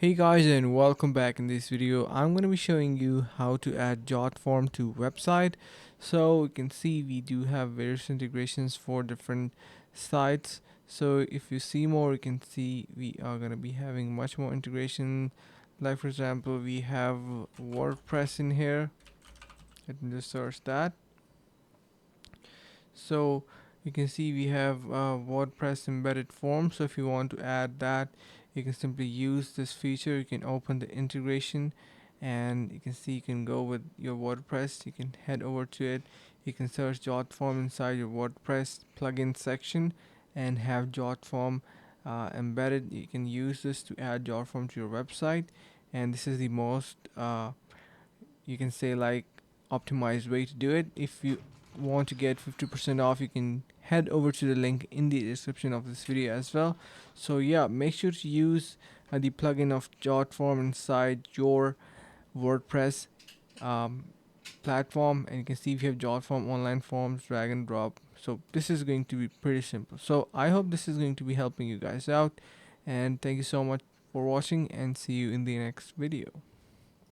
Hey guys, and welcome back. In this video I'm going to be showing you how to add Jotform to website. So you can see we do have various integrations for different sites. So if you see more, you can see we are going to be having much more integration. Like for example, we have WordPress in here. Let me just search that. So you can see we have WordPress embedded form. So if you want to add that, you can simply use this feature. You can open the integration and you can see you can go with your WordPress. You can head over to it. You can search Jotform inside your WordPress plugin section and have Jotform embedded. You can use this to add Jotform to your website, and this is the most you can say like optimized way to do it. If you want to get 50% off, you can head over to the link in the description of this video as well. So yeah, make sure to use the plugin of Jotform inside your WordPress um, platform, and you can see if you have Jotform online forms, drag and drop. So this is going to be pretty simple. So I hope this is going to be helping you guys out, and thank you so much for watching, and see you in the next video.